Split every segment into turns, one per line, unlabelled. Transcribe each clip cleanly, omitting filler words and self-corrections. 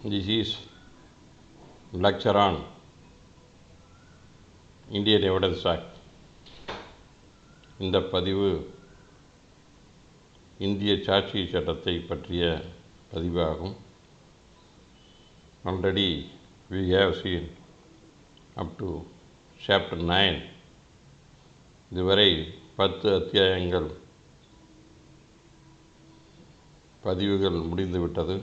This is lecture on Indian Evidence Act. இந்த பதிவு இந்திய சாட்சி சட்டத்தை பற்றிய பதிவாகும். Already we have seen up to chapter 9. இதுவரை 10 அத்தியாயங்கள் பதிவுகள் முடிந்துவிட்டது.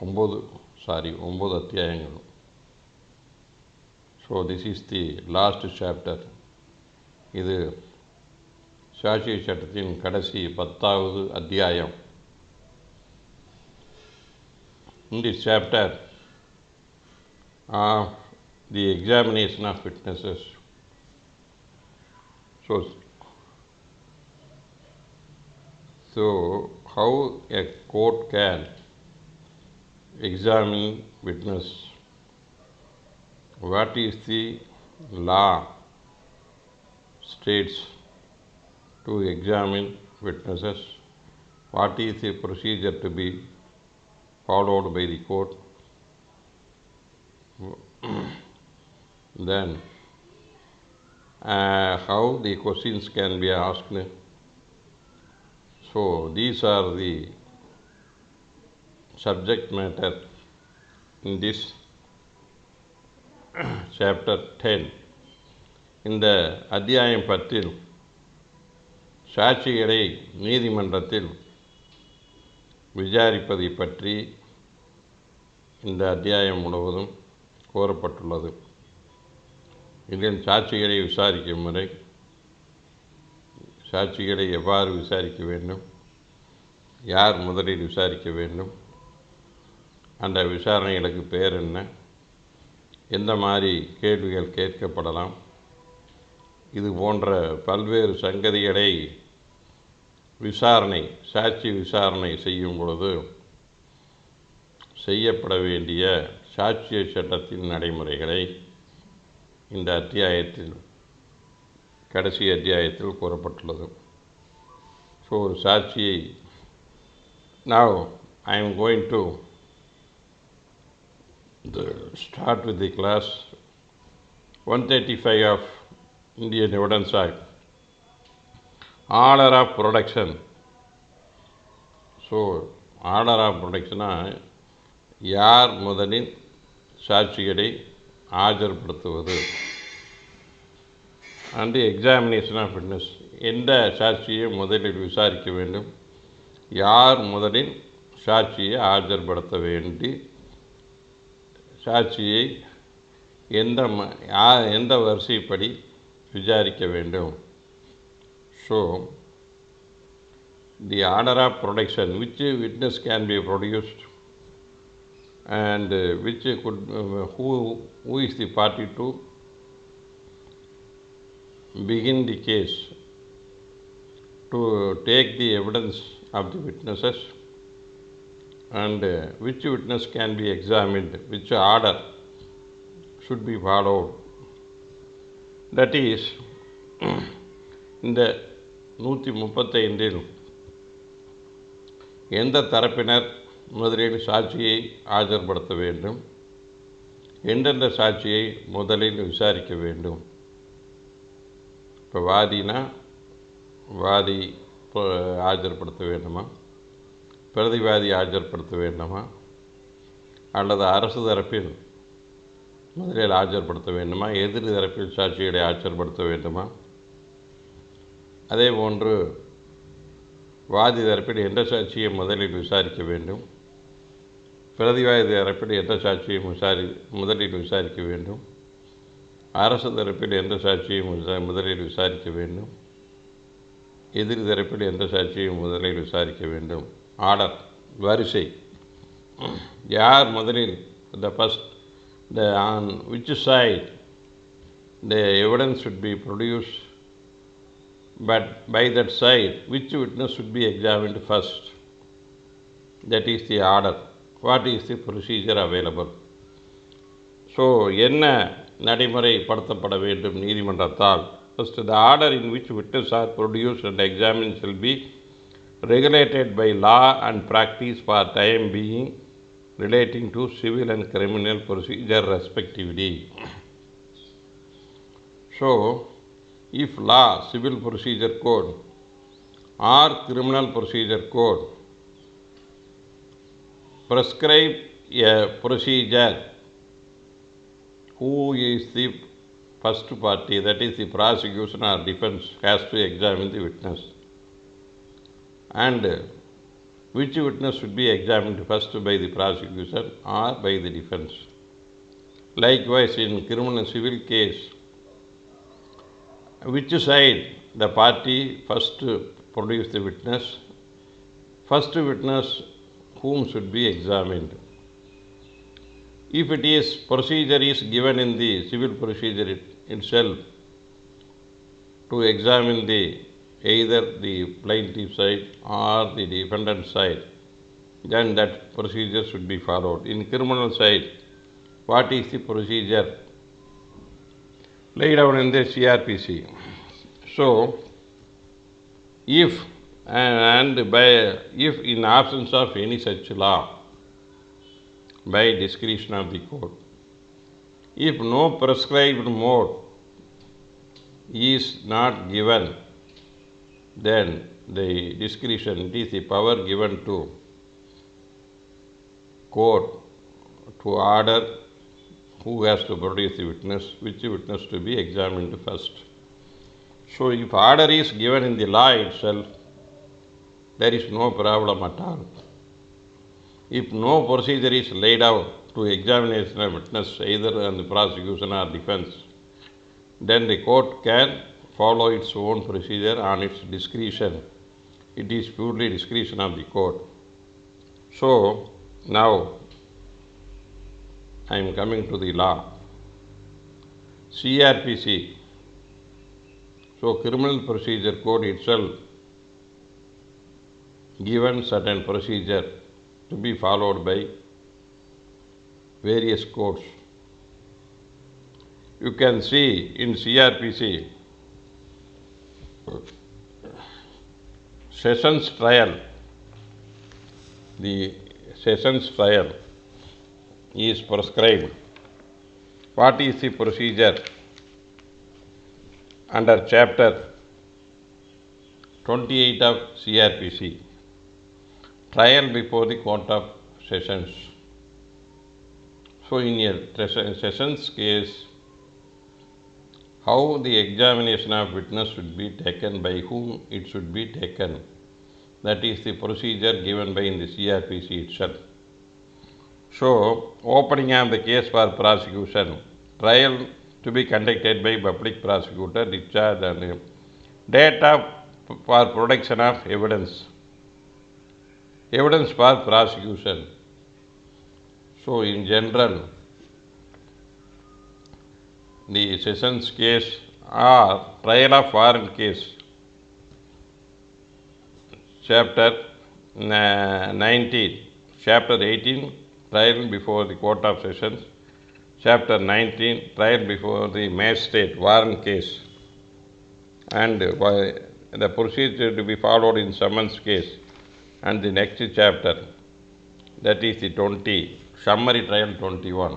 9 அத்தியாயங்கள். So this is the last chapter. இது சாட்சி சட்டத்தின் கடைசி 10வது அத்தியாயம். In this chapter of the examination of witnesses, so how a court can examine witness, what is the law states to examine witnesses, what is the procedure to be followed by the court, then how the questions can be asked. So these are the subject matter in this chapter 10. இந்த அத்தியாயம் 10 சாட்சிகளை நீதிமன்றத்தில் விசாரிப்பதை பற்றி இந்த அத்தியாயம் முழுவதும் கோரப்பட்டுள்ளது. இதில் சாட்சிகளை விசாரிக்கும் முறை, சாட்சிகளை எவ்வாறு விசாரிக்க வேண்டும், யார் முதலில் விசாரிக்க வேண்டும், அந்த விசாரணைகளுக்கு பெயர் என்ன, எந்த மாதிரி கேள்விகள் கேட்கப்படலாம், இது போன்ற பல்வேறு சங்கதிகளை சாட்சி விசாரணை செய்யும் பொழுது செய்யப்பட வேண்டிய சாட்சிய சட்டத்தின் நடைமுறைகளை இந்த அத்தியாயத்தில் கடைசி அத்தியாயத்தில் கூறப்பட்டுள்ளது. ஸோ ஒரு சாட்சியை now I am going to start with the class 135 of Indian Evidence Act, order of production. So order of ப்ரொடக்ஷனா யார் முதலில் சாட்சிகளை ஆஜர்படுத்துவது, அண்ட் எக்ஸாமினேஷன் ஆஃப் விட்னஸ், எந்த சாட்சியை முதலில் விசாரிக்க வேண்டும், யார் முதலில் சாட்சியை ஆஜர்படுத்த வேண்டி, சாட்சியை எந்த வரிசைப்படி விசாரிக்க வேண்டும். So the order of production, which witness can be produced and which could who is the party to begin the case, to take the evidence of the witnesses, and which witness can be examined, which order should be followed. That is இந்த 135 எந்த தரப்பினர் முதலில் சாட்சியை ஆஜர்படுத்த வேண்டும், எந்தெந்த சாட்சியை முதலில் விசாரிக்க வேண்டும். இப்போ வாதி ஆஜர்படுத்த வேண்டுமா, பிரதிவாதி ஆஜர்படுத்த வேண்டுமா, அல்லது அரசு தரப்பில் முதலில் ஆஜர்படுத்த வேண்டுமா, எதிர் தரப்பில் சாட்சிகளை ஆஜர்படுத்த வேண்டுமா, அதே போன்று வாதி தரப்பில் எந்த சாட்சியை முதலில் விசாரிக்க வேண்டும், பிரதிவாதி தரப்பில் எந்த சாட்சியை முதலில் விசாரிக்க வேண்டும், அரசு தரப்பில் எந்த சாட்சியை முதலில் விசாரிக்க வேண்டும், எதிர் தரப்பில் எந்த சாட்சியை முதலில் விசாரிக்க வேண்டும். ஆர்டர், வரிசை, யார் முதலில், on which side the evidence should be produced, but by that side which witness should be examined first. That is the order. What is the procedure available? So என்ன நடைமுறைப்படுத்தப்பட வேண்டும் நீதிமன்றத்தால்? First, the order in which witnesses are produced and examined shall be regulated by law and practice for time being relating to civil and criminal procedure respectively. So, if law, civil procedure code or criminal procedure code prescribe a procedure, who is the first party, that is the prosecution or defense, has to examine the witness. And which witness should be examined first by the prosecution or by the defense. Likewise, in criminal civil case, which side the party first produce the witness, first witness whom should be examined. If it is procedure is given in the civil procedure itself to examine either the plaintiff side or the defendant side, then that procedure should be followed. In criminal side, what is the procedure laid down in the CRPC? So, if in absence of any such law, by discretion of the court, if no prescribed mode is not given, then the discretion, it is the power given to court to order who has to produce the witness, which witness to be examined first. So, if order is given in the law itself, there is no problem at all. If no procedure is laid out to examination of witness either on the prosecution or defense, then the court can follow its own procedure on its discretion. It is purely discretion of the court. So, now I am coming to the law. CRPC, so Criminal Procedure Code itself given certain procedure to be followed by various courts. You can see in CRPC, sessions trial, the sessions trial is prescribed. What is the procedure under chapter 28 of CRPC? Trial before the Court of Sessions. So, in a sessions case, how the examination of witness should be taken, by whom it should be taken, that is the procedure given by in the CRPC itself. So, opening of the case for prosecution, trial to be conducted by public prosecutor, discharge and date for production of evidence. Evidence for prosecution. So, in general, the sessions case or trial of foreign case, chapter 19, chapter 18, trial before the Court of Sessions, chapter 19, trial before the magistrate, warrant case, and the procedure to be followed in summons case, and the next chapter, that is the 20, summary trial 21.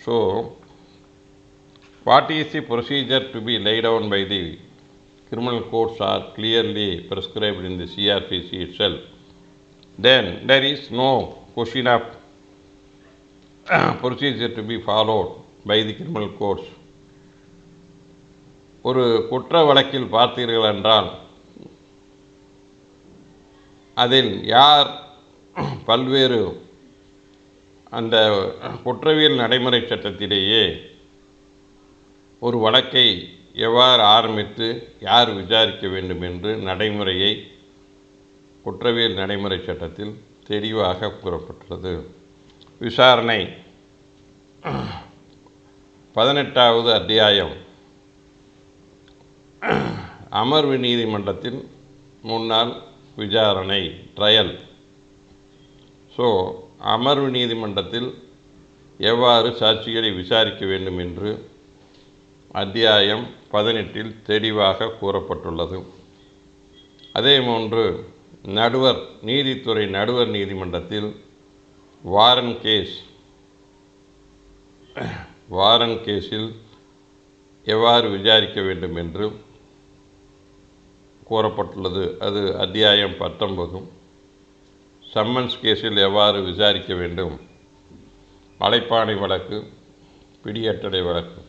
So, what is the procedure to be laid down by the criminal courts are clearly prescribed in the CRPC itself. Then there is no question of procedure to be followed by the criminal courts. ஒரு குற்ற வழக்கில் பார்த்தீர்கள் என்றால் அதில் யார் பல்வேறு அந்த குற்றவியல் நடைமுறை சட்டத்திலேயே ஒரு வழக்கை எவ்வாறு ஆரம்பித்து யார் விசாரிக்க வேண்டும் என்று நடைமுறையை குற்றவியல் நடைமுறை சட்டத்தில் தெளிவாக கூறப்பட்டுள்ளது. விசாரணை 18வது அத்தியாயம் அமர்வு நீதிமன்றத்தில் முன்னால் விசாரணை ட்ரையல். ஸோ அமர்வு நீதிமன்றத்தில் எவ்வாறு சாட்சிகளை விசாரிக்க வேண்டும் என்று அத்தியாயம் 18 தெளிவாக கூறப்பட்டுள்ளது. அதே போன்று நடுவர் நீதித்துறை நடுவர் நீதிமன்றத்தில் வாரன் கேஸில் எவ்வாறு விசாரிக்க வேண்டும் என்று கூறப்பட்டுள்ளது. அது அத்தியாயம் 19. சம்மன்ஸ் கேஸில் எவ்வாறு விசாரிக்க வேண்டும், அழைப்பாணை வழக்கு, பிடியட்டடை வழக்கு,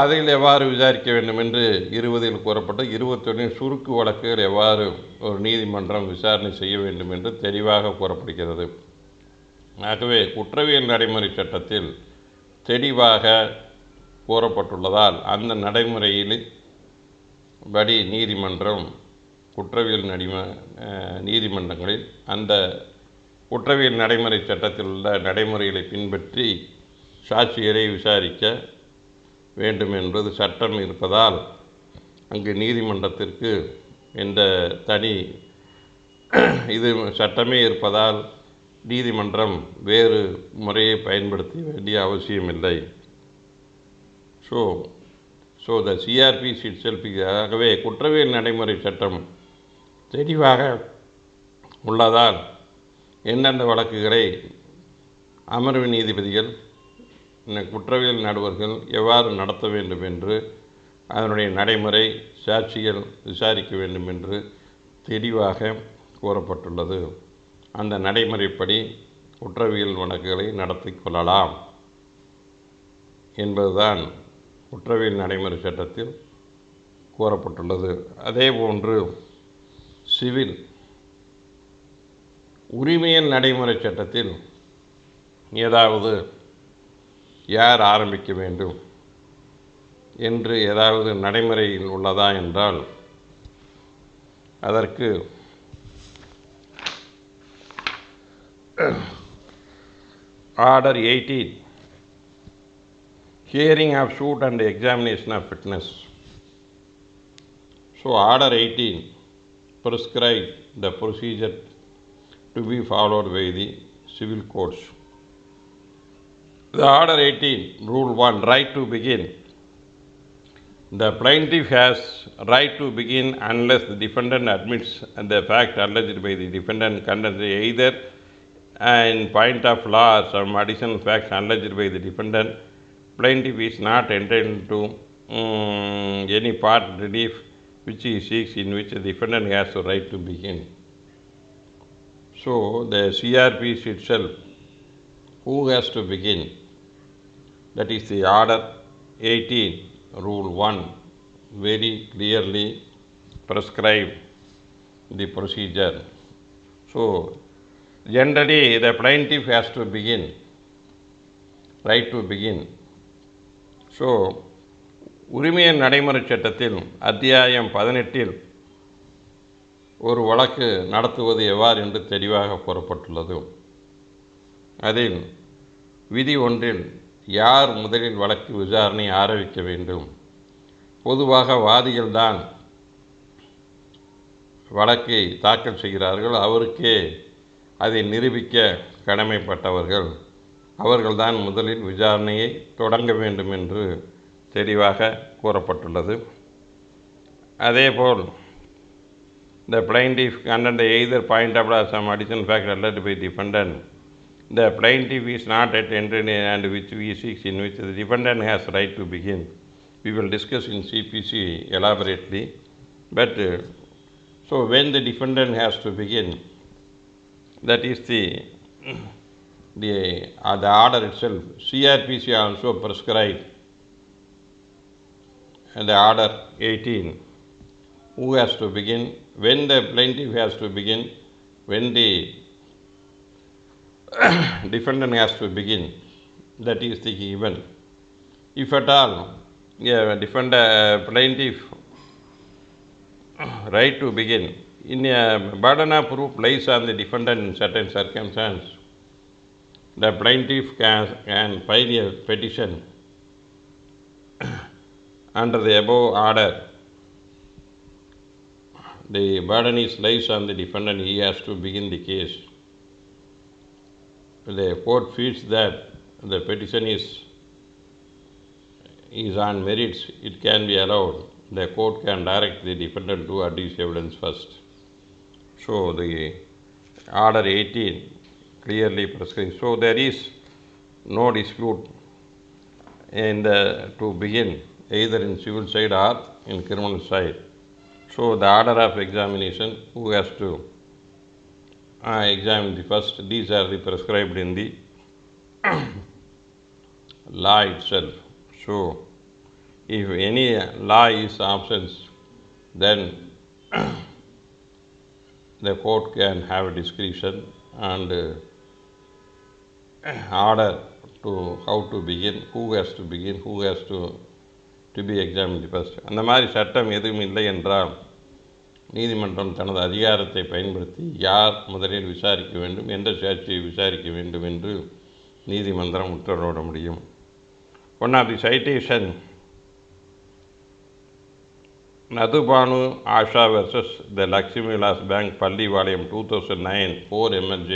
அதில் எவ்வாறு விசாரிக்க வேண்டும் என்று 20 கூறப்பட்டு 21 சுருக்கு வழக்குகள் எவ்வாறு ஒரு நீதிமன்றம் விசாரணை செய்ய வேண்டும் என்று தெளிவாக கூறப்படுகிறது. ஆகவே குற்றவியல் நடைமுறை சட்டத்தில் தெளிவாக கூறப்பட்டுள்ளதால் அந்த நடைமுறையில் படி நீதிமன்றம் குற்றவியல் நீதிமன்றங்களில் அந்த குற்றவியல் நடைமுறை சட்டத்தில் உள்ள நடைமுறைகளை பின்பற்றி சாட்சிகளை விசாரிக்க வேண்டும் என்பது சட்டம் இருப்பதால் அங்கு நீதிமன்றத்திற்கு எந்த தனி இது சட்டமே இருப்பதால் நீதிமன்றம் வேறு முறையை பயன்படுத்த வேண்டிய அவசியமில்லை. So the CrPC itself. ஆகவே குற்றவியல் நடைமுறை சட்டம் தெளிவாக உள்ளதால் எந்தெந்த வழக்குகளை அமர்வு நீதிபதிகள் குற்றவியல் நடுவர்கள் எவ்வாறு நடத்த வேண்டும் என்று, அதனுடைய நடைமுறை, சாட்சிகள் விசாரிக்க வேண்டும் என்று தெளிவாக கூறப்பட்டுள்ளது. அந்த நடைமுறைப்படி குற்றவியல் வழக்குகளை நடத்தி கொள்ளலாம் என்பதுதான் குற்றவியல் நடைமுறை சட்டத்தில் கூறப்பட்டுள்ளது. அதேபோன்று சிவில் உரிமையியல் நடைமுறை சட்டத்தில் ஏதாவது யார் ஆரம்பிக்க வேண்டும் என்று ஏதாவது நடைமுறையில் உள்ளதா என்றால் அதற்கு order 18 hearing of suit and examination of fitness. Order 18 prescribe the procedure to be followed by the civil courts. The Order 18, Rule 1, right to begin. The plaintiff has right to begin unless the defendant admits the fact alleged by the defendant contains either in point of law or some additional facts alleged by the defendant. Plaintiff is not entitled to any part relief which he seeks in which the defendant has the right to begin. So the CRPC itself, who has to begin? That is the Order 18, Rule 1, very clearly prescribe the procedure. So generally the plaintiff has to begin, right to begin. So உரிமையியல் நடைமுறை சட்டத்தில் அத்தியாயம் 18 ஒரு வழக்கு நடத்துவது எவ்வாறு என்று தெளிவாக கூறப்பட்டுள்ளது. அதில் விதி 1 யார் முதலில் வழக்கு விசாரணை ஆரம்பிக்க வேண்டும். பொதுவாக வாதிகள்தான் வழக்கை தாக்கல் செய்கிறார்கள். அவருக்கே அதை நிரூபிக்க கடமைப்பட்டவர்கள். அவர்கள்தான் முதலில் விசாரணையை தொடங்க வேண்டும் என்று தெளிவாக கூறப்பட்டுள்ளது. அதேபோல் the plaintiff contained either point of law or some additional fact alleged by the defendant. The plaintiff is not yet entered and which we seek in which the defendant has right to begin. We will discuss in CPC elaborately. But so when the defendant has to begin, that is the order itself. CRPC also prescribed the Order 18 who has to begin, when the plaintiff has to begin, when the defendant has to begin. That is the given. If at all plaintiff right to begin, in a burden of proof lies on the defendant in certain circumstances, the plaintiff can file a petition under the above order. The burden lies on the defendant. He has to begin the case. The court feels that the petition is on merits, it can be allowed. The court can direct the defendant to adduce evidence first. So the order 18 clearly prescribes. So there is no dispute to begin either in civil side or in criminal side. So the order of examination, who has to examine the first, these are the prescribed in the law itself. So if any law is absent, then the court can have discretion and order to how to begin, who has to begin, who has to be examined first. அந்த மாதிரி சட்டம் எதுவும் இல்லை என்றால் நீதிமன்றம் தனது அதிகாரத்தை பயன்படுத்தி யார் முதலில் விசாரிக்க வேண்டும், எந்த சாட்சியை விசாரிக்க வேண்டும் என்று நீதிமன்றம் உத்தரவிட முடியும். One of the citation, Nadubanu Asha versus the Lakshmi Vilas Bank, Palli Volume 2009, 4 MLJ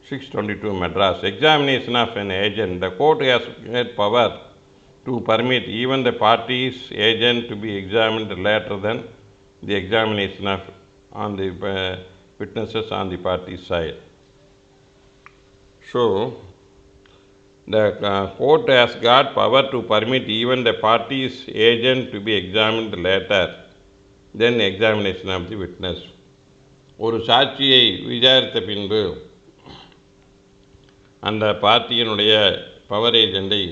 622 Madras. Examination of an agent. The court has power to permit even the party's agent to be examined later than the examination of on the witnesses on the party's side. So the court has got power to permit even the party's agent to be examined later than examination of the witness. ஒரு சாட்சியை விசாரித்த பின்பு அந்த பார்ட்டியினுடைய power ஏஜெண்டை,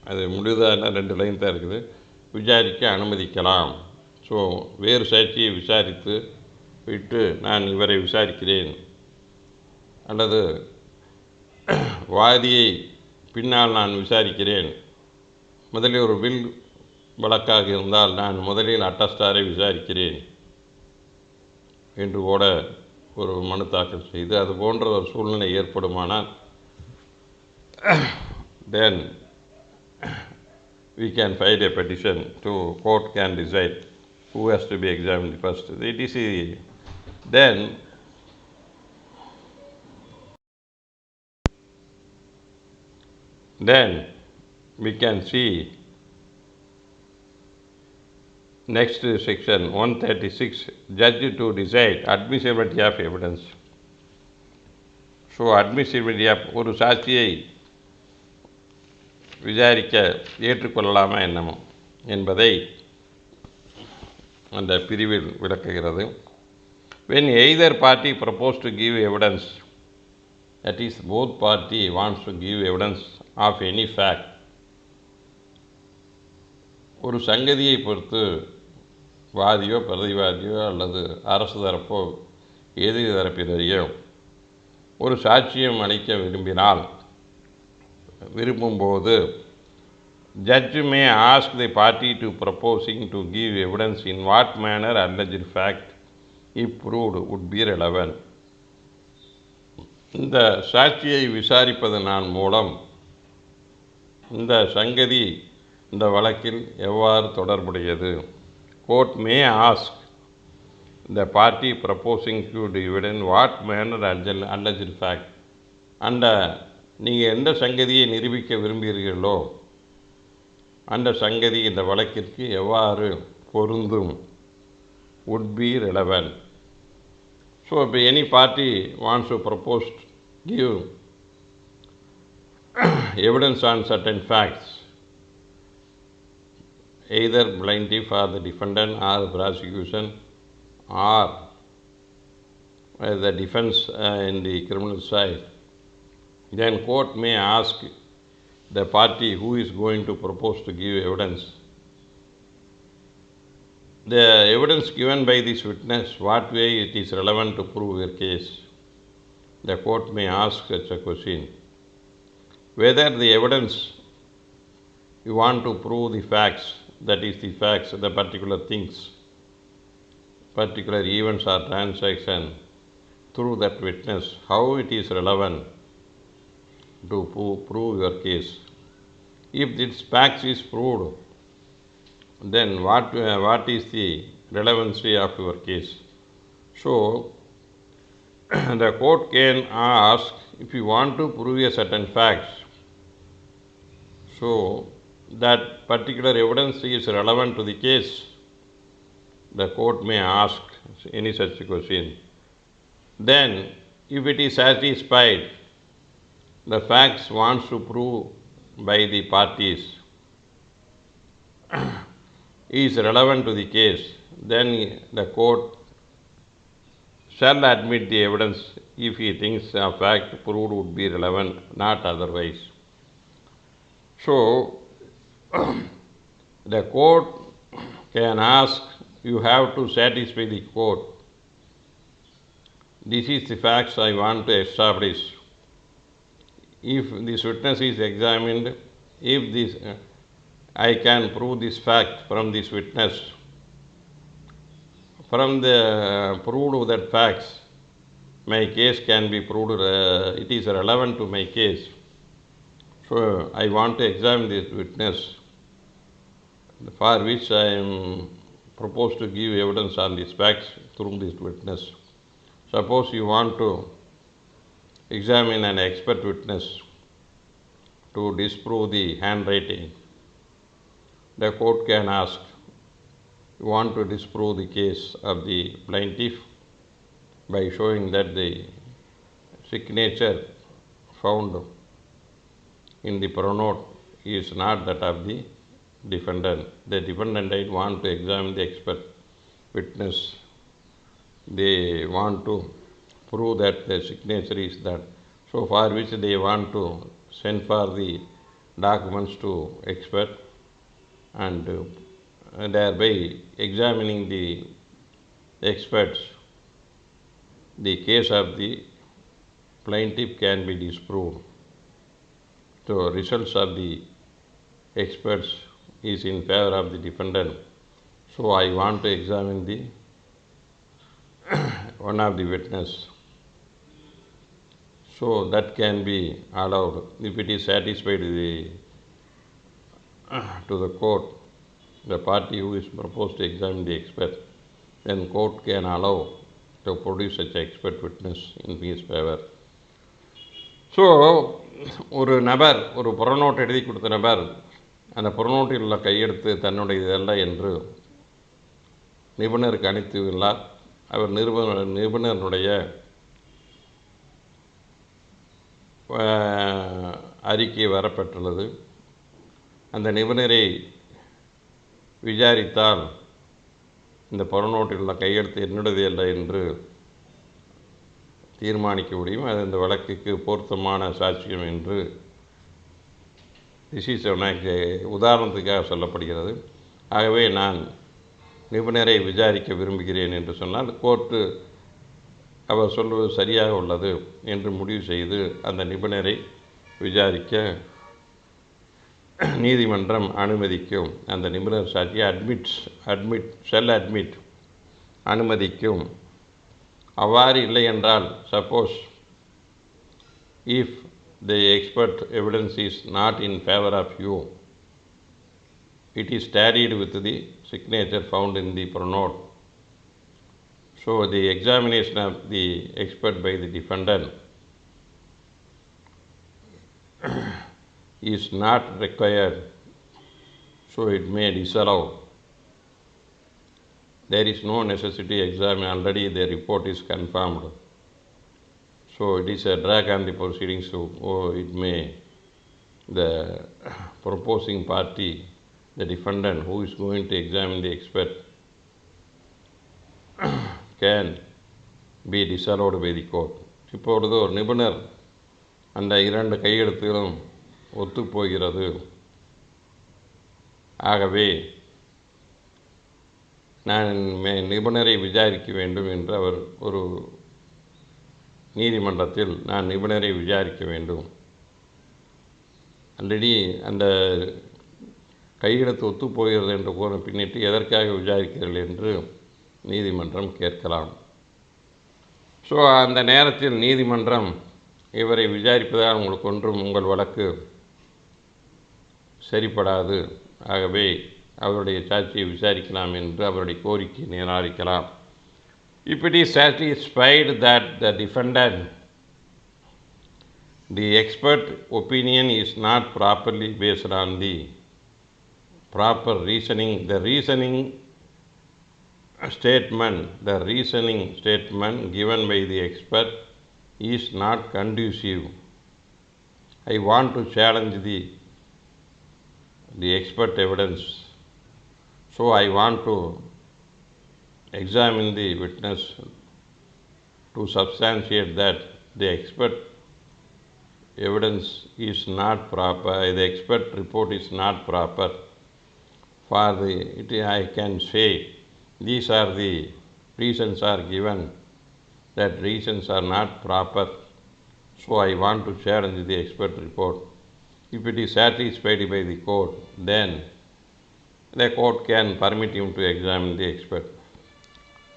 அது முழுதான 2 line தான் இருக்குது, விசாரிக்க அனுமதிக்கலாம். ஸோ வேறு சாட்சியை விசாரித்து விட்டு நான் இவரை விசாரிக்கிறேன், அல்லது வாதியை பின்னால் நான் விசாரிக்கிறேன், முதலில் ஒரு வில் வழக்காக இருந்தால் நான் முதலில் அட்டஸ்டாரை விசாரிக்கிறேன் என்று கூட ஒரு மனு தாக்கல் செய்து அது போன்ற ஒரு சூழ்நிலை ஏற்படுமானால் then we can file a petition to court can decide who has to be examined first. It is then we can see next section 136, judge to decide admissibility of evidence. So admissibility of ஒரு சாட்சியை விசாரிக்க ஏற்றுக்கொள்ளலாமா என்னமோ என்பதை அந்த பிரிவில் விளக்குகிறது. When either party propose to give evidence, that is both party wants to give evidence of any fact, ஒரு சங்கதியை பொறுத்து வாதியோ பிரதிவாதியோ அல்லது அரசு தரப்போ எதிரி தரப்பினரையோ ஒரு சாட்சியம் அளிக்க விரும்பும்போது judge may ask the party to proposing to give evidence in what manner alleged fact if proved would be relevant. இந்த சாட்சியை விசாரிப்பதன் மூலம் இந்த சங்கதி இந்த வழக்கில் எவ்வாறு தொடர்புடையது. Court may ask the party proposing to give evidence what manner alleged fact, அந்த நீங்கள் எந்த சங்கதியை நிரூபிக்க விரும்புகிறீர்களோ அந்த சங்கதி இந்த வழக்கிற்கு எவ்வாறு பொருந்தும், would be relevant. So if any party wants to propose give evidence on certain facts, either plaintiff or the defendant or the prosecution or the defense in the criminal side, then court may ask the party who is going to propose to give evidence, the evidence given by this witness, what way it is relevant to prove your case. The court may ask such a question. Whether the evidence you want to prove the facts, that is the facts, the particular things, particular events or transaction through that witness, how it is relevant to prove your case. If this fact is proved, then what is the relevancy of your case. So the court can ask, if you want to prove a certain facts, so that particular evidence is relevant to the case, the court may ask any such question. Then, if it is satisfied, the facts wants to prove by the parties is relevant to the case, then the court shall admit the evidence if he thinks a fact proved would be relevant, not otherwise. So, the court can ask, you have to satisfy the court. This is the facts I want to establish. If this witness is examined, if this I can prove this fact from this witness, from the proved that facts, my case can be proved, it is relevant to my case. So I want to examine this witness, for which I am proposed to give evidence on these facts through this witness. Suppose you want to examine an expert witness to disprove the handwriting. The court can ask, you want to disprove the case of the plaintiff by showing that the signature found in the pronote is not that of the defendant. The defendant might want to examine the expert witness. They want to prove that the signature is that. So for which they want to send for the documents to expert, and thereby examining the experts, the case of the plaintiff can be disproved. So results of the experts is in favor of the defendant. So I want to examine the one of the witness. So that can be allowed if it is satisfied to the court, the party who is proposed to examine the expert, then court can allow to produce such expert witness in his favor. So ஒரு நபர் ஒரு புறநோட்டு எழுதி கொடுத்த நபர் அந்த புறநோட்டில் உள்ள கையெழுத்து தன்னுடைய இதல்ல என்று நிபுணருக்கு அனுப்பியுள்ளார். அவர் நிபுணருடைய அறிக்கை வரப்பட்டுள்ளது. அந்த நிபுணரை விசாரித்தால் இந்த புறநோட்டில் உள்ள கையெழுத்து என்னுடையது அல்ல என்று தீர்மானிக்க முடியும். அது இந்த வழக்குக்கு பொருத்தமான சாட்சியம் என்று உதாரணத்துக்காக சொல்லப்படுகிறது. ஆகவே நான் நிபுணரை விசாரிக்க விரும்புகிறேன் என்று சொன்னால் கோர்ட்டு அவர் சொல்வது சரியாக உள்ளது என்று முடிவு செய்து அந்த நிபுணரை விசாரிக்க நீதிமன்றம் அனுமதிக்கும். அந்த நிபுணர் சாட்சியை அட்மிட் அனுமதிக்கும். அவ்வாறு இல்லை என்றால், suppose if the expert evidence is not in favor of you, it is tallied with the signature found in the pronote. So the examination of the expert by the defendant is not required, so it may disallow. There is no necessity to examine, already the report is confirmed. So it is a drag on the proceedings, so it may, the proposing party, the defendant who is going to examine the expert, can be disallowed by the court. இப்பொழுது ஒரு நிபுணர் அந்த இரண்டு கையெழுத்துகளும் ஒத்துப்போகிறது. ஆகவே நான் நிபுணரை விசாரிக்க வேண்டும் என்று அவர் ஒரு நீதிமன்றத்தில் நான் நிபுணரை விசாரிக்க வேண்டும், ஆல்ரெடி அந்த கையெழுத்து ஒத்துப்போகிறது என்று கூற பின்னிட்டு எதற்காக விசாரிக்கிறீர்கள் என்று நீதிமன்றம் கேட்கலாம். ஸோ அந்த நேரத்தில் நீதிமன்றம் இவரை விசாரிப்பதால் உங்களுக்கு ஒன்றும் உங்கள் வழக்கு சரிப்படாது, ஆகவே அவருடைய சாட்சியை விசாரிக்கலாம் என்று அவருடைய கோரிக்கை நிராகரிக்கலாம். If it is satisfied that the defendant, the expert opinion is not properly based on the proper reasoning, the reasoning statement, the reasoning statement given by the expert is not conducive. I want to challenge the expert evidence. So I want to examine the witness to substantiate that the expert evidence is not proper, the expert report is not proper. I can say these are the reasons are given, that reasons are not proper. So I want to challenge the expert report. If it is satisfied by the court, then the court can permit him to examine the expert.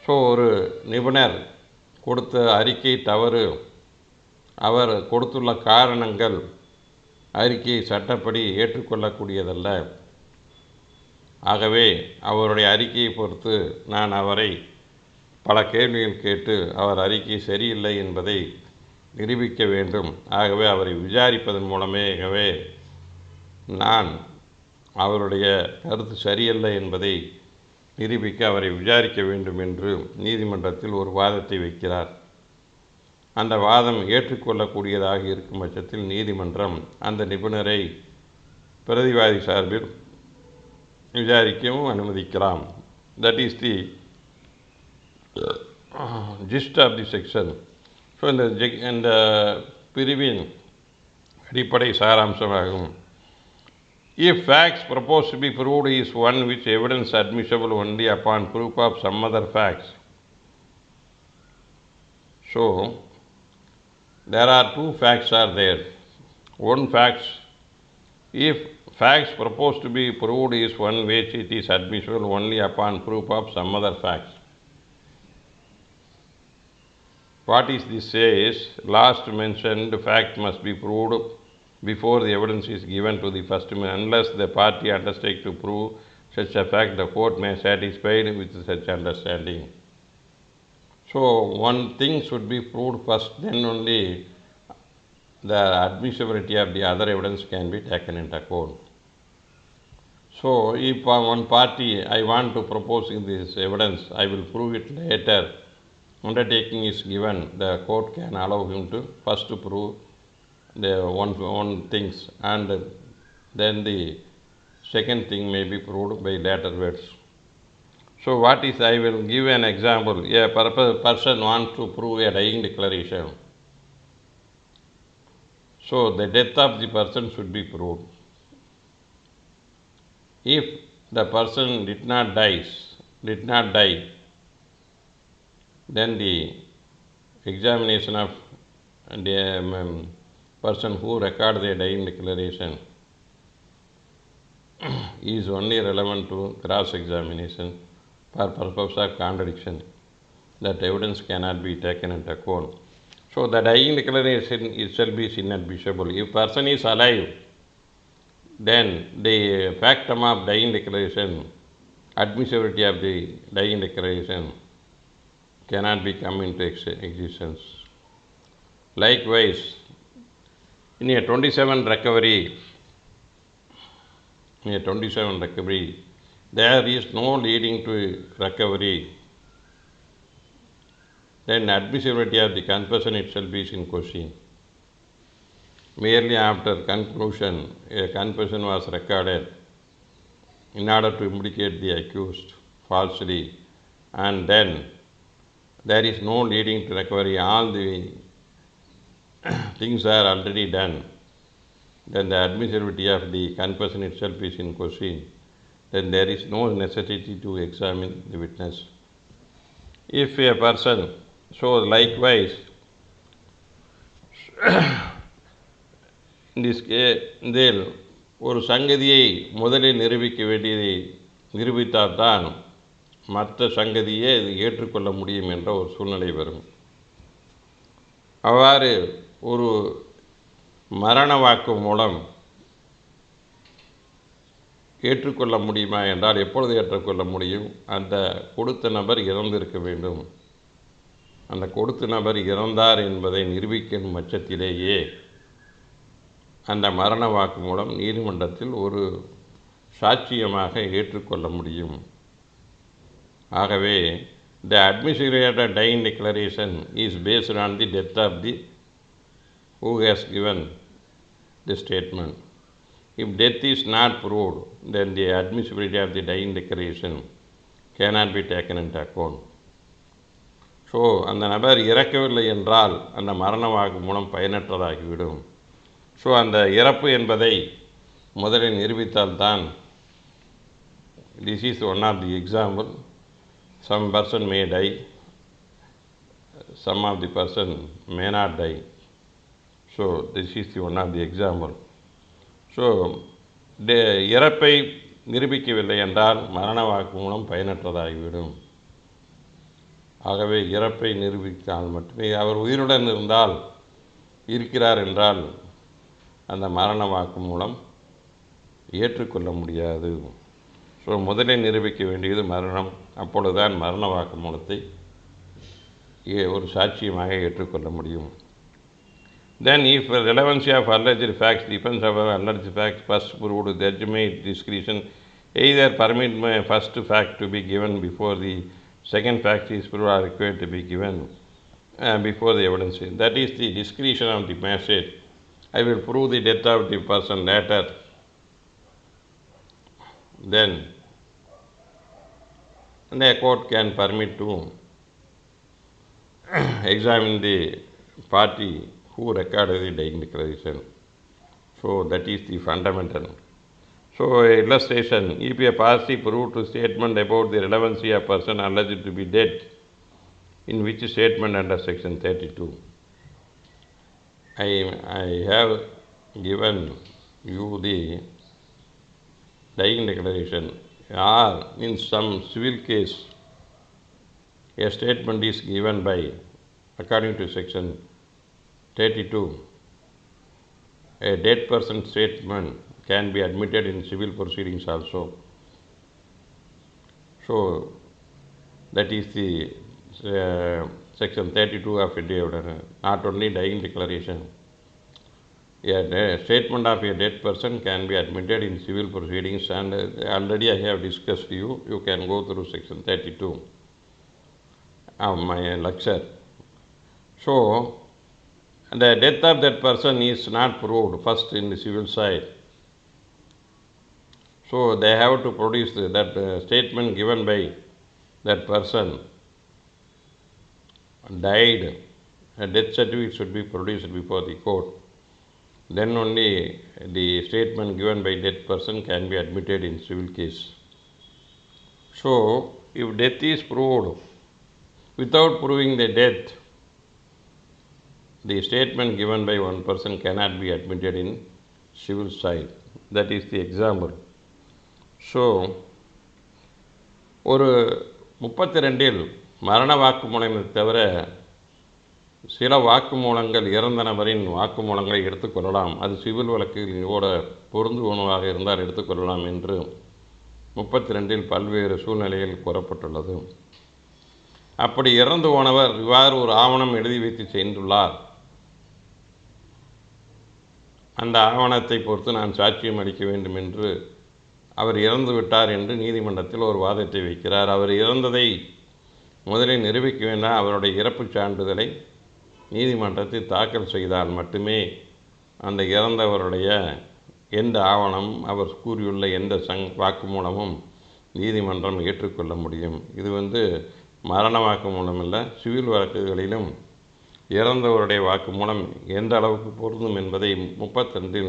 So ஒரு நிபுணர் கொடுத்த அறிக்கை தவறு, அவர் கொடுத்துள்ள காரணங்கள் அறிக்கையை சட்டப்படி ஏற்றுக்கொள்ளக்கூடியதல்ல. ஆகவே அவருடைய அறிக்கையை பொறுத்து நான் அவரை பல கேள்விகள் கேட்டு அவர் அறிக்கை சரியில்லை என்பதை நிரூபிக்க வேண்டும். ஆகவே அவரை விசாரிப்பதன் மூலமேகவே நான் அவருடைய கருத்து சரியில்லை என்பதை நிரூபிக்க அவரை விசாரிக்க வேண்டும் என்று நீதிமன்றத்தில் ஒரு வாதத்தை வைக்கிறார். அந்த வாதம் ஏற்றுக்கொள்ளக்கூடியதாக இருக்கும் பட்சத்தில் நீதிமன்றம் அந்த நிபுணரை பிரதிவாதி சார்பில் விசாரிக்கவும் அனுமதிக்கலாம். That is the gist of the section. So இந்த பிரிவின் அடிப்படை சாராம்சமாகும். If facts proposed to be proved is one which evidence admissible only upon proof of some other facts. So, there are two facts are there. One fact, if facts proposed to be proved is one which it is admissible only upon proof of some other facts. What is this says? Last mentioned fact must be proved before the evidence is given to the first man. Unless the party undertakes to prove such a fact, the court may be satisfied with such understanding. So one thing should be proved first, then only the admissibility of the other evidence can be taken into account. So if one party, I want to propose in this evidence, I will prove it later, undertaking is given, the court can allow him to first prove the one things, and then the second thing may be proved by later words. So what is, I will give an example. A person wants to prove a dying declaration. So the death of the person should be proved. If the person did not die, then the examination of the person who records the dying declaration is only relevant to cross-examination for purpose of contradiction. That evidence cannot be taken into account. So the dying declaration itself is inadmissible. If person is alive, then the factum of dying declaration, admissibility of the dying declaration cannot be come into existence. Likewise, in a 27 recovery, there is no leading to recovery, then admissibility of the confession itself is in question. Merely after conclusion, a confession was recorded in order to implicate the accused falsely, and then there is no leading to recovery, all the things are already done, then the admissibility of the confession itself is in question. Then there is no necessity to examine the witness. If a person, so likewise, in this case, இதில் ஒரு சங்கதியை முதலில் நிரூபிக்க வேண்டியதை நிரூபித்தால்தான் மற்ற சங்கதியை ஏற்றுக்கொள்ள முடியும் என்ற ஒரு சூழ்நிலை வரும். அவ்வாறு ஒரு மரண வாக்கு மூலம் ஏற்றுக்கொள்ள முடியுமா என்றால் எப்பொழுது ஏற்றுக்கொள்ள முடியும்? அந்த கொடுத்த நபர் இறந்திருக்க வேண்டும். அந்த கொடுத்த நபர் இறந்தார் என்பதை நிரூபிக்கும் பட்சத்திலேயே அந்த மரண வாக்கு மூலம் நீதிமன்றத்தில் ஒரு சாட்சியமாக ஏற்றுக்கொள்ள முடியும். ஆகவே the admissibility of the dying declaration is based on the death of the who has given the statement. If death is not proved, then the admissibility of the dying declaration cannot be taken into account. So அந்த நபர் இறக்கவில்லை என்றால் அந்த மரண வாக்குமூலம் பயனற்றதாகிவிடும். So அந்த இறப்பு என்பதை முதலில் நிரூபித்தால்தான், this is one of the example, some person may die, some of the person may not die. So this is the one of the example. So இறப்பை நிரூபிக்கவில்லை என்றால் மரண வாக்குமூலம் பயனற்றதாகிவிடும். ஆகவே இறப்பை நிரூபித்தால் மட்டுமே, அவர் உயிருடன் இருந்தால் இருக்கிறார் என்றால் அந்த மரண வாக்குமூலம் ஏற்றுக்கொள்ள முடியாது. ஸோ முதலில் நிரூபிக்க வேண்டியது மரணம். அப்பொழுதுதான் மரண வாக்குமூலத்தை ஒரு சாட்சியமாக ஏற்றுக்கொள்ள முடியும். Then if relevancy of alleged facts depends upon alleged facts first proved, judge may discretion either permit first fact to be given before the second fact is proved or required to be given before the evidence. That is the discretion of the magistrate. I will prove the death of the person later. Then the court can permit to examine the party who recorded the dying declaration. So that is the fundamental. So illustration, if a party proved to statement about the relevancy of person alleged to be dead, in which statement under section 32. I have given you the dying declaration, or in some civil case a statement is given by, according to section 32, a dead person statement can be admitted in civil proceedings also. So that is the section 32 of India. Not only dying declaration, a statement of a dead person can be admitted in civil proceedings, and already I have discussed you can go through section 32 of my lecture. So the death of that person is not proved first in the civil side. So they have to produce that statement given by that person died. A death certificate should be produced before the court. Then only the statement given by that person can be admitted in civil case. So if death is proved without proving the death, the statement given by one person cannot be admitted in civil side. That is the example. So ஒரு 32 மரண வாக்குமூலங்களை தவிர சில வாக்குமூலங்கள் இறந்த நபரின் வாக்குமூலங்களை எடுத்துக்கொள்ளலாம். அது civil வழக்குகளோட பொருந்துவனவாக இருந்தால் எடுத்துக்கொள்ளலாம் என்று 32 பல்வேறு சூழ்நிலையில் கூறப்பட்டுள்ளது. அப்படி இறந்து போனவர் இவ்வாறு ஒரு ஆவணம் எழுதி வைத்து சென்றுள்ளார். அந்த ஆவணத்தை பொறுத்து நான் சாட்சியம் அளிக்க வேண்டும் என்று, அவர் இறந்து விட்டார் என்று நீதிமன்றத்தில் ஒரு வாதத்தை வைக்கிறார். அவர் இறந்ததை முதலில் நிரூபிக்க வேண்டாம், அவருடைய இறப்புச் சான்றிதழை நீதிமன்றத்தில் தாக்கல் செய்தால் மட்டுமே அந்த இறந்தவருடைய எந்த ஆவணம், அவர் கூறியுள்ள எந்த வாக்குமூலமும் நீதிமன்றம் ஏற்றுக்கொள்ள முடியும். இது மரண வாக்குமூலம் இல்லை, சிவில் வழக்குகளிலும் இறந்தவருடைய வாக்குமூலம் எந்த அளவுக்கு பொருந்தும் என்பதை 32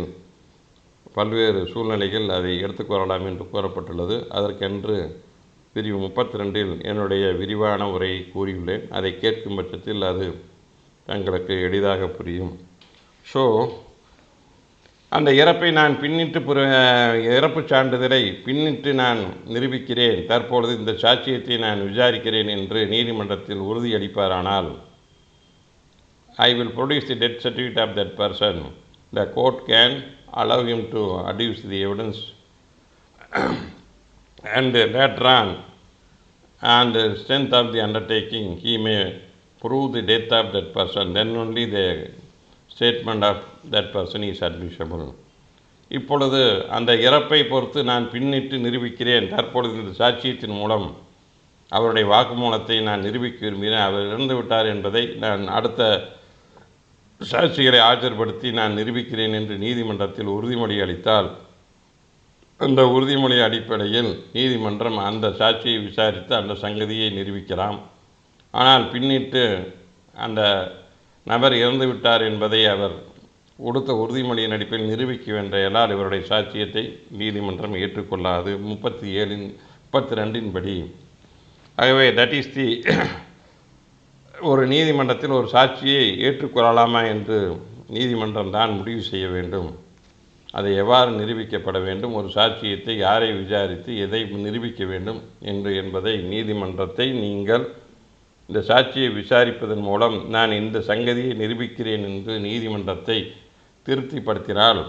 பல்வேறு சூழ்நிலைகள் அதை எடுத்துக்கொள்ளலாம் என்று கூறப்பட்டுள்ளது. அதற்கென்று பிரிவு 32 என்னுடைய விரிவான உரையை கூறியுள்ளேன். அதை கேட்கும் பட்சத்தில் அது தங்களுக்கு எளிதாக புரியும். ஸோ அந்த இறப்பை நான் இறப்புச் சான்றிதழை பின்னிட்டு நான் நிரூபிக்கிறேன், தற்பொழுது இந்த சாட்சியத்தை நான் விசாரிக்கிறேன் என்று நீதிமன்றத்தில் உறுதியளிப்பாரானால், I will produce the death certificate of that person. The court can allow him to adduce the evidence and later on the strength of the undertaking he may prove the death of that person. Then only the statement of that person is admissible. இப்பொழுது அந்த இறப்பை பொறுத்து நான் பின்னிட்டு நிரூபிக்கிறேன், தற்பொழுது இந்த சாட்சியத்தின் மூலம் அவருடைய வாக்குமூலத்தை நான் நிரூபிக்க விரும்பினேன். அவர் இறந்து விட்டார் என்பதை நான் அடுத்த சாட்சிகளை ஆஜர்படுத்தி நான் நிரூபிக்கிறேன் என்று நீதிமன்றத்தில் உறுதிமொழி அளித்தால், அந்த உறுதிமொழி அடிப்படையில் நீதிமன்றம் அந்த சாட்சியை விசாரித்து அந்த சங்கதியை நிரூபிக்கலாம். ஆனால் பின்னிட்டு அந்த நபர் இறந்து விட்டார் என்பதை அவர் கொடுத்த உறுதிமொழியின் அடிப்படையில் நிரூபிக்க வேண்டியால் இவருடைய சாட்சியத்தை நீதிமன்றம் ஏற்றுக்கொள்ளாது 32 படி. ஆகவே தட் இஸ் தி ஒரு நீதிமன்றத்தில் ஒரு சாட்சியை ஏற்றுக்கொள்ளலாமா என்று நீதிமன்றம் தான் முடிவு செய்ய வேண்டும். அதை எவ்வாறு நிரூபிக்கப்பட வேண்டும், ஒரு சாட்சியத்தை யாரை விசாரித்து எதை நிரூபிக்க வேண்டும் என்பதை நீதிமன்றத்தை நீங்கள் இந்த சாட்சியை விசாரிப்பதன் மூலம் நான் இந்த சங்கதியை நிரூபிக்கிறேன் என்று நீதிமன்றத்தை திருப்திப்படுத்தினால்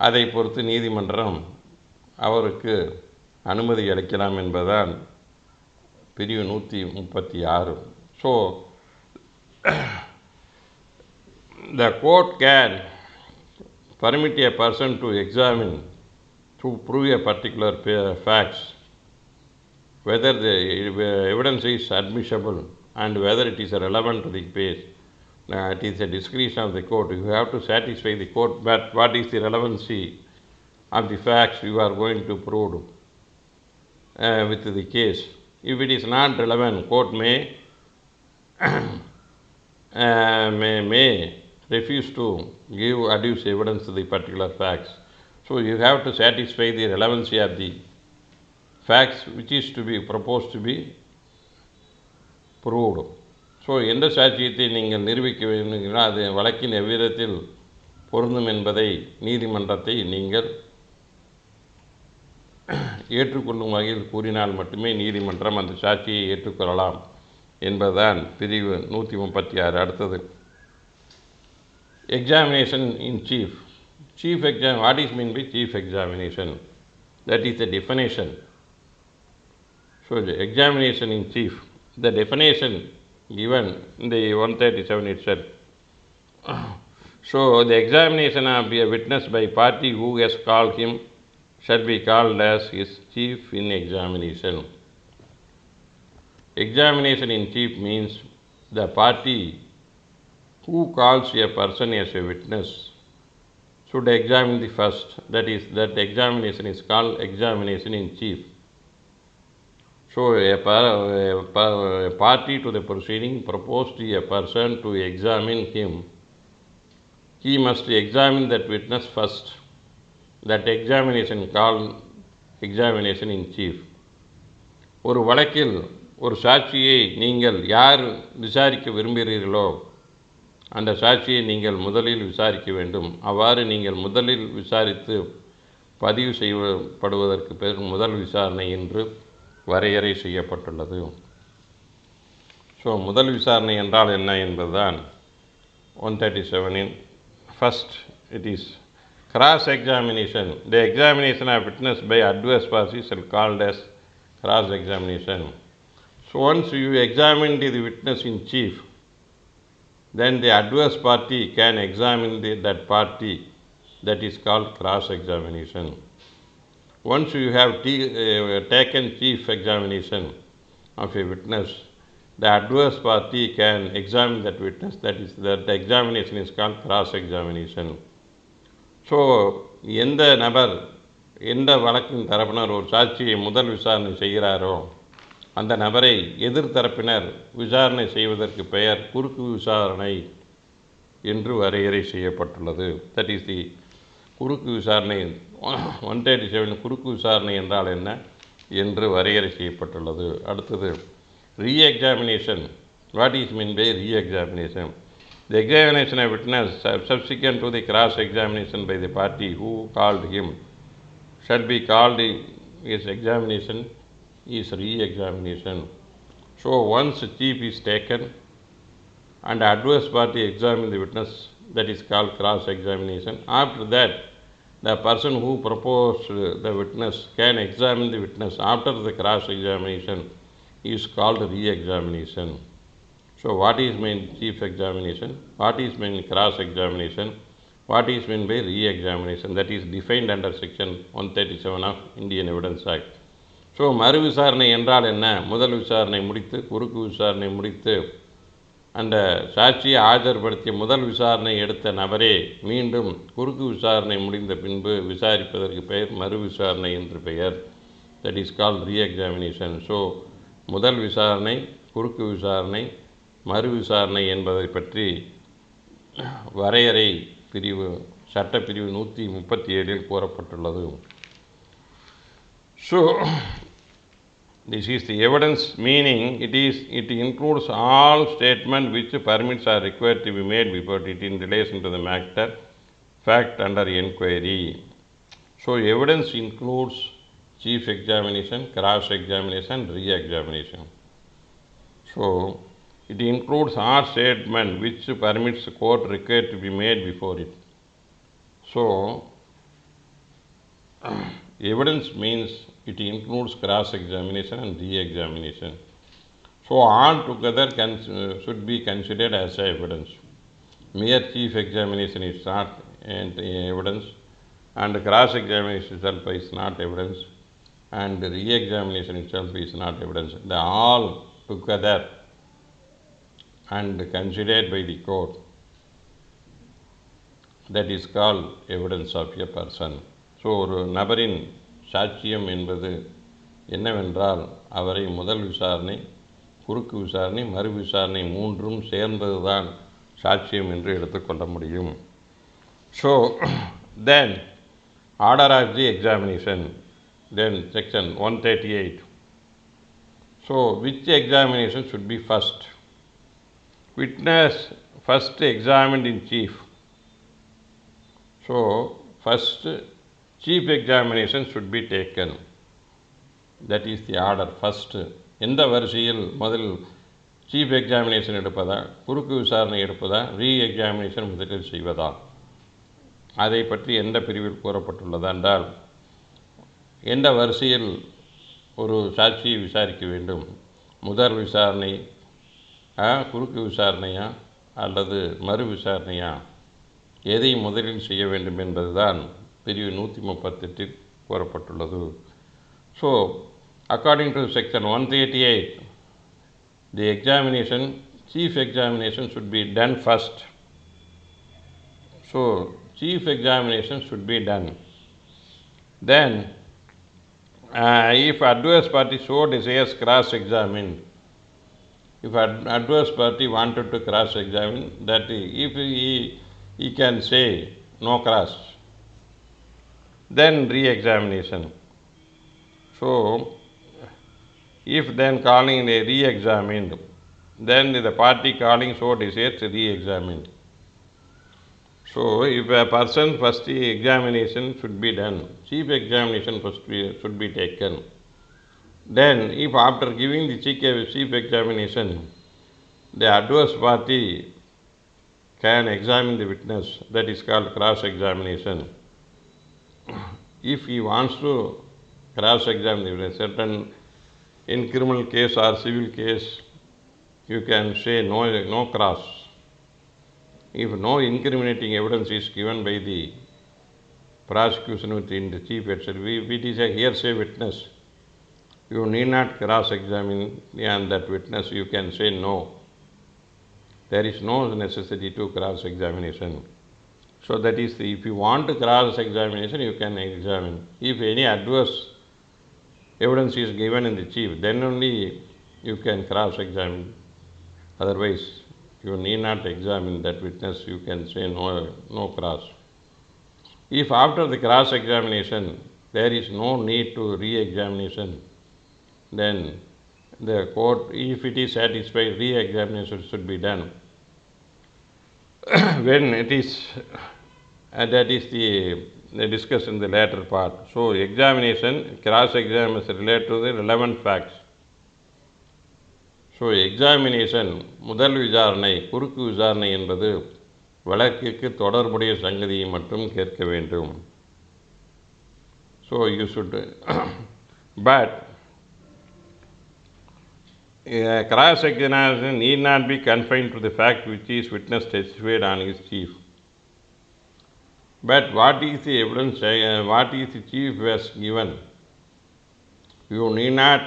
அதை பொறுத்து நீதிமன்றம் அவருக்கு அனுமதி அளிக்கலாம் என்பதுதான் பிரிவு 136. So the court can permit a person to examine to prove a particular facts, whether the evidence is admissible and whether it is relevant to the case. It is a discretion of the court. You have to satisfy the court, but what is the relevancy of the facts you are going to prove with the case. If it is not relevant, court may refuse to give adduce evidence to the particular facts. So you have to satisfy the relevancy of the facts which is to be proposed to be proved. So எந்த சாட்சியத்தை நீங்கள் நிரூபிக்க வேண்டுங்களோ அது வழக்கின் எவ்விதத்தில் பொருந்தும் என்பதை நீதிமன்றத்தை நீங்கள் ஏற்றுக்கொள்ளும் வகையில் கூறினால் மட்டுமே நீதிமன்றம் அந்த சாட்சியை ஏற்றுக்கொள்ளலாம் என்பதுதான் பிரிவு 136. அடுத்தது examination in chief. What is meant by chief examination? That is the definition. So the examination in chief, the definition given in the 137 itself. So the examination of a witness by party who has called him shall be called as his chief in examination. Examination in chief means the party who calls a person as a witness should examine the first. That is, that examination is called examination in chief. So a party to the proceeding proposed a person to examine him. He must examine that witness first. That examination called examination in chief. ஒரு வழக்கில் ஒரு சாட்சியை நீங்கள் யார் விசாரிக்க விரும்புகிறீர்களோ அந்த சாட்சியை நீங்கள் முதலில் விசாரிக்க வேண்டும். அவ்வாறு நீங்கள் முதலில் விசாரித்து பதிவு செய்யப்படுவதற்கு பேர் முதல் விசாரணை என்று வரையறை செய்யப்பட்டுள்ளது. ஸோ முதல் விசாரணை என்றால் என்ன என்பதுதான் 137 first. It is cross examination. The examination of witness by adverse parties are called as cross examination. So once you examine the witness in chief, then the adverse party can examine that party. That is called cross examination. Once you have taken chief examination of a witness, the adverse party can examine that witness. That examination is called cross examination. So எந்த நபர் எந்த வழக்கின் தரப்பினர் ஒரு சாட்சியை முதல் விசாரணை செய்கிறாரோ அந்த நபரை எதிர்த்தரப்பினர் விசாரணை செய்வதற்கு பெயர் குறுக்கு விசாரணை என்று வரையறை செய்யப்பட்டுள்ளது. தட் இஸ் தி குறுக்கு விசாரணை. 137 குறுக்கு விசாரணை என்றால் என்ன என்று வரையறை செய்யப்பட்டுள்ளது. அடுத்தது reexamination. What is mean by reexamination? The examination of witness subsequent to the cross examination by the party who called him shall be called his examination is re-examination. So once chief is taken and adverse party examine the witness, that is called cross examination. After that, the person who proposed the witness can examine the witness after the cross examination is called re-examination. So what is meant chief examination? What is meant cross examination? What is meant by re-examination? That is defined under section 137 of Indian Evidence Act. So மறு விசாரணை என்றால் என்ன? முதல் விசாரணை முடித்து குறுக்கு விசாரணை முடித்து அந்த சாட்சியை ஆஜர்படுத்திய முதல் விசாரணை எடுத்த நபரே மீண்டும் குறுக்கு விசாரணை முடிந்த பின்பு விசாரிப்பதற்கு பெயர் மறு விசாரணை என்று பெயர். That is called reexamination. So முதல் விசாரணை, குறுக்கு விசாரணை, மறு விசாரணை என்பதை பற்றி வரையறை பிரிவு சட்டப்பிரிவு 137 கூறப்பட்டுள்ளது. So this is the evidence, meaning it includes all statements which permits are required to be made before it in relation to the matter fact under inquiry. So evidence includes chief examination, cross examination, re-examination. So it includes all statements which permits the court required to be made before it. So evidence means it includes cross-examination and re-examination. So all together should be considered as evidence. Mere chief examination is not evidence, and cross-examination itself is not evidence, and re-examination itself is not evidence. They are all together and considered by the court. That is called evidence of a person. So ஒரு நபரின் சாட்சியம் என்பது என்னவென்றால் அவரை முதல் விசாரணை, குறுக்கு விசாரணை, மறு விசாரணை மூன்றும் சேர்ந்தது தான் சாட்சியம் என்று எடுத்துக்கொள்ள முடியும். So then order of the examination, then section 138. So which examination should be first? Witness first examined in chief. So first chief examination should be taken. That is the order. First எந்த வரிசையில் முதல் chief examination எடுப்பதா, குறுக்கு விசாரணை எடுப்பதா, ரீ examination முதலில் செய்வதா, அதை பற்றி எந்த பிரிவில் கூறப்பட்டுள்ளது என்றால், எந்த வரிசையில் ஒரு சாட்சியை விசாரிக்க வேண்டும், முதல் விசாரணை, குறுக்கு விசாரணையா அல்லது மறு விசாரணையா, எதை முதலில் செய்ய வேண்டும் என்பதுதான் பிரிவு 138 கூறப்பட்டுள்ளது. So according to section 138, the examination, chief examination should be done first. So chief examination should be done. Then if adverse party so desires cross-examine, if adverse party wanted to cross-examine, that if he can say no cross, then re-examination. So if then calling a re-examined, then the party calling so desires re-examined. So if a person first examination should be done, chief examination should be taken. Then if after giving the chief examination, the adverse party can examine the witness, that is called cross-examination. If he wants to cross-examine the witness, certain in criminal case or civil case, you can say no cross. If no incriminating evidence is given by the prosecution within the chief itself, if it is a hearsay witness, you need not cross-examine and that witness, you can say no. There is no necessity to cross-examination. So that is, if you want to cross-examination, you can examine. If any adverse evidence is given in the chief, then only you can cross-examine. Otherwise, you need not examine that witness, you can say no cross. If after the cross-examination there is no need to re-examination, then the court, if it is satisfied, re-examination should be done. When it is, that is the discussed in the latter part. So examination, cross-examination related to the relevant facts. So examination, முதல் விசாரணை, குறுக்கு விசாரணை என்பது வழக்கிற்கு தொடர்புடைய சங்கதியை மட்டும் கேட்க வேண்டும். So you should but cross-examination need not be confined to the fact which is witness testified on his chief. But what is the evidence, what is the chief has given? You need not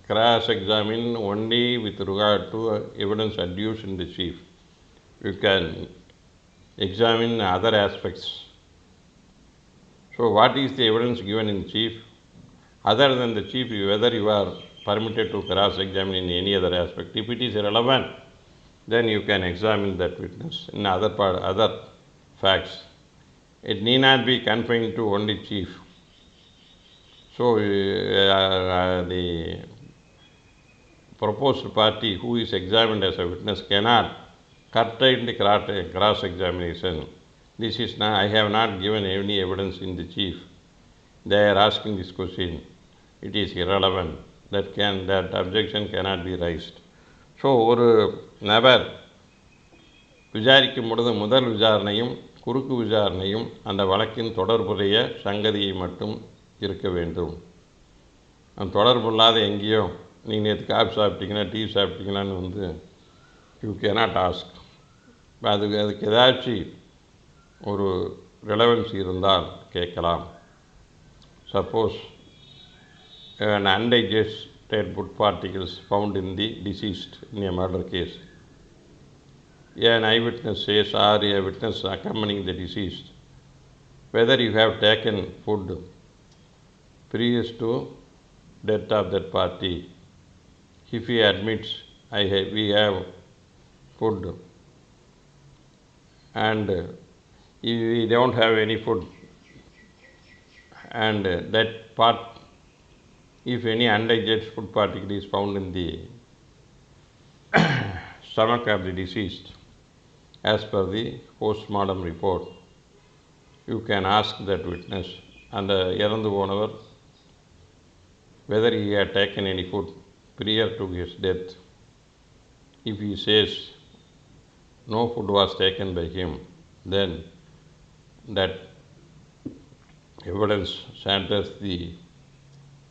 cross-examine only with regard to evidence adduced in the chief. You can examine other aspects. So what is the evidence given in chief? Other than the chief, whether you are permitted to cross-examine in any other aspect. If it is relevant, then you can examine that witness in other facts. It need not be confined to only chief. So the proposed party who is examined as a witness cannot curtail the cross-examination. This is not, I have not given any evidence in the chief. They are asking this question. It is irrelevant. That objection cannot be raised. So ஒரு நபர் விசாரிக்கும் பொழுது முதல் விசாரணையும் குறுக்கு விசாரணையும் அந்த வழக்கின் தொடர்புடைய சங்கதியை மட்டும் இருக்க வேண்டும். அந்த தொடர்பு இல்லாத எங்கேயோ நீங்கள் நேற்று காஃபி சாப்பிட்டீங்களா டீ சாப்பிட்டீங்களான்னு யூ கேனாட் ஆஸ்க். அதுக்கு ஏதாச்சும் ஒரு ரிலவன்ஸ் இருந்தால் கேட்கலாம். Suppose an undigested food particles found in the deceased in a murder case. An eyewitness says, or a witness accompanying the deceased, whether you have taken food previous to death of that party. If he admits, we have food, and if we don't have any food, and that part, if any undigested food particle is found in the stomach of the deceased, as per the post-mortem report, you can ask that witness and இறந்து போனவர் whether he had taken any food prior to his death. If he says no food was taken by him, then that evidence shatters the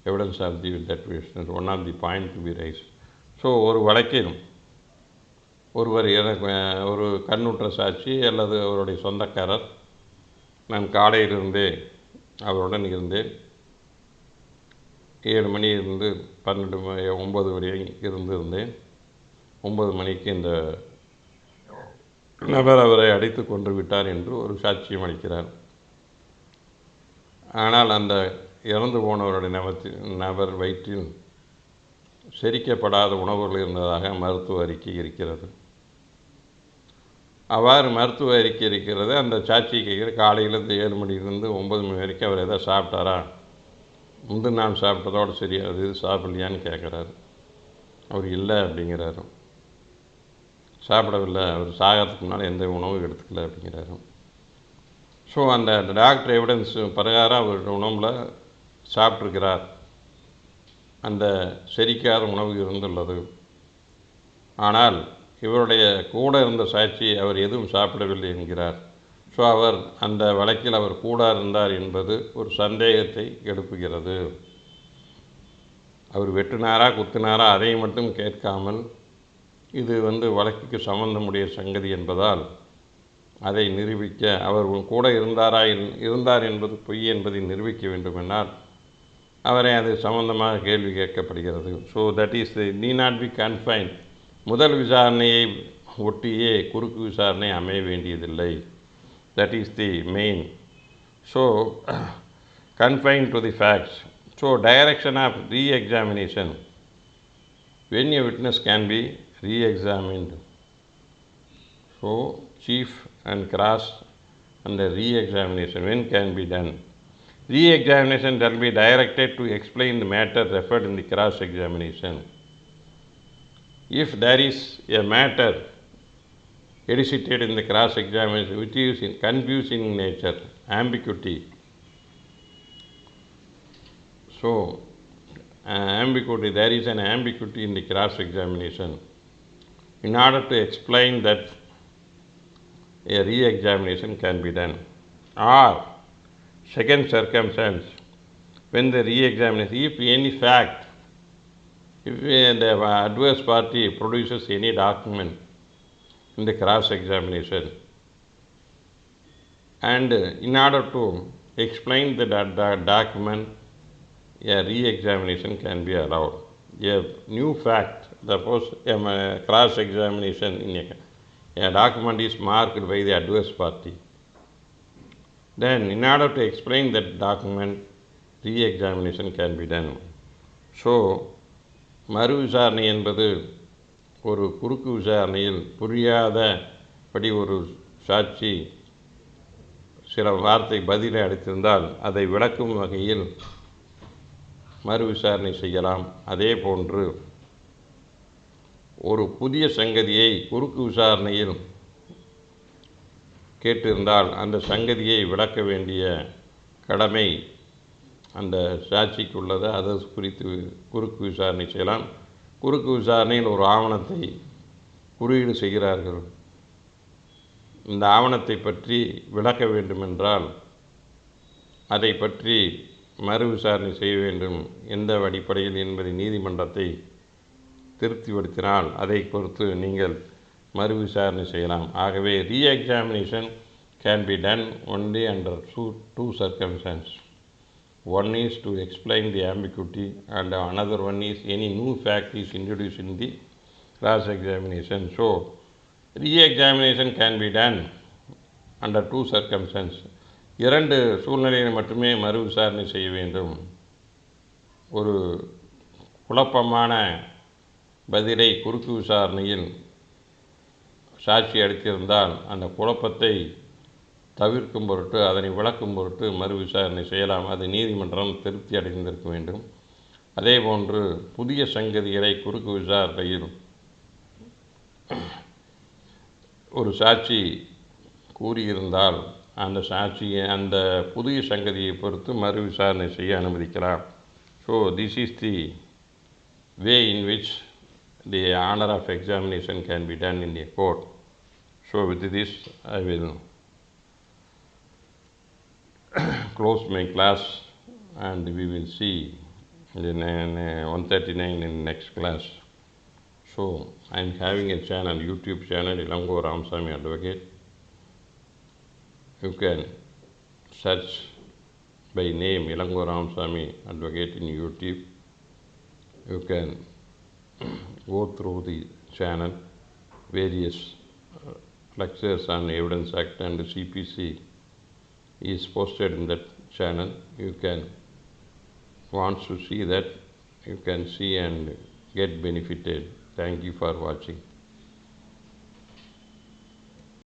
evidence of that witness, one of the point to be raised. So ஒரு வழக்கில் ஒருவர் ஒரு கண்ணுற்ற சாட்சி அல்லது அவருடைய சொந்தக்காரர், நான் காலையிலிருந்தே அவருடன் இருந்தேன், 7 மணியிலிருந்து 9 வரை இருந்திருந்தேன், 9 மணிக்கு இந்த நபர் அவரை அடித்து கொன்று விட்டார் என்று ஒரு சாட்சியம் அளிக்கிறார். ஆனால் அந்த இறந்து போனவருடைய நபர் வயிற்றில் செரிக்கப்படாத உணவுகள் இருந்ததாக மருத்துவ அறிக்கை இருக்கிறது. அவ்வாறு மருத்துவ அறிக்கை இருக்கிறது. அந்த சாட்சி கேட்குற காலையிலேருந்து 7 மணிலேருந்து 9 மணி வரைக்கும் அவர் எதாவது சாப்பிட்டாரா, முந்தின நாள் சாப்பிட்டதோடு சரி, அது சாப்பிட்லையான்னு கேட்குறாரு. அவர் இல்லை அப்படிங்கிறாரு. சாப்பிடவில்லை, அவர் சாகிறதுக்கு முன்னால் எந்த உணவும் எடுத்துக்கல அப்படிங்கிறாரு. ஸோ அந்த டாக்டர் எவிடன்ஸ் பிரகாரம் அவர் உணவில் சாப்பிட்ருக்கிறார், அந்த செரிக்காத உணவு இருந்துள்ளது. ஆனால் இவருடைய கூட இருந்த சாட்சி அவர் எதுவும் சாப்பிடவில்லை என்கிறார். ஸோ அவர் அந்த வழக்கில் அவர் கூட இருந்தார் என்பது ஒரு சந்தேகத்தை எழுப்புகிறது. அவர் வெட்டினாரா குத்தினாரா அதை மட்டும் கேட்காமல், இது வழக்குக்கு சம்பந்தமுடைய சங்கதி என்பதால் அதை நிரூபிக்க அவர் கூட இருந்தார் என்பது பொய் என்பதை நிரூபிக்க வேண்டுமென்றால் அவரை அது சம்பந்தமாக கேள்வி கேட்கப்படுகிறது. So that is need not be confine. முதல் விசாரணையை ஒட்டியே குறுக்கு விசாரணை அமைய வேண்டியதில்லை. That is the main. So confine to the facts. So direction of reexamination. when a witness can be re-examined. So chief and cross and the re-examination, when can be done? Re-examination shall be directed to explain the matter referred in the cross-examination. If there is a matter elicited in the cross-examination which is confusing in nature, ambiguity, so ambiguity, there is an ambiguity in the cross-examination. In order to explain that, a re-examination can be done. Or second circumstance, when the re-examination, if any fact, if the adverse party produces any document in the cross-examination, and in order to explain the document, a re-examination can be allowed. A new fact, suppose a cross-examination in a document is marked by the adverse party. Then, in order to explain that document, re-examination can be done. So, மறு விசாரணை என்பது ஒரு குறுக்கு விசாரணையில் புரியாதபடி ஒரு சாட்சி சில வார்த்தை பதிலை அளித்திருந்தால் அதை விளக்கும் வகையில் மறு விசாரணை செய்யலாம். அதே போன்று ஒரு புதிய சங்கதியை குறுக்கு விசாரணையில் கேட்டிருந்தால் அந்த சங்கதியை விளக்க வேண்டிய கடமை அந்த சாட்சிக்கு உள்ளது. அது குறித்து குறுக்கு விசாரணை செய்யலாம். குறுக்கு விசாரணையில் ஒரு ஆவணத்தை குறியீடு செய்கிறார்கள். இந்த ஆவணத்தை பற்றி விளக்க வேண்டுமென்றால் அதை பற்றி மறு விசாரணை செய்ய வேண்டும் எந்த அடிப்படையில் என்பதை நீதிமன்றத்தை திருப்திப்படுத்தினால் அதை பொறுத்து நீங்கள் மறு விசாரணை செய்யலாம். ஆகவே re-examination can be done only under two circumstances. One is to explain the ambiguity and another one is any new fact is introduced in the cross-examination. So, re-examination can be done under two circumstances. இரண்டு சூழ்நிலையில் மட்டுமே மறு விசாரணை செய்ய வேண்டும். ஒரு குழப்பமான பதிலை குறுக்கு விசாரணையில் சாட்சி அளித்திருந்தால் அந்த குழப்பத்தை தவிர்க்கும் பொருட்டு அதனை விளக்கும் பொருட்டு மறு விசாரணை செய்யலாம். அது நீதிமன்றம் திருப்தி அடைந்திருக்க வேண்டும். அதேபோன்று புதிய சங்கதிகளை குறுக்கு விசாரணையில் ஒரு சாட்சி கூறியிருந்தால் அந்த புதிய சங்கதியை பொறுத்து மறு விசாரணை செய்ய அனுமதிக்கலாம். So this is the way in which the honor of examination can be done in a court. So with this I will close my class and we will see in 139 in next class. So I am having a channel, YouTube channel, Ilango Ramasamy Advocate. You can search by name Ilango Ramasamy Advocate in YouTube. You can go through the channel. Various lectures on Evidence Act and CPC is posted in that channel. You can want to see that, you can see and get benefited. Thank you for watching.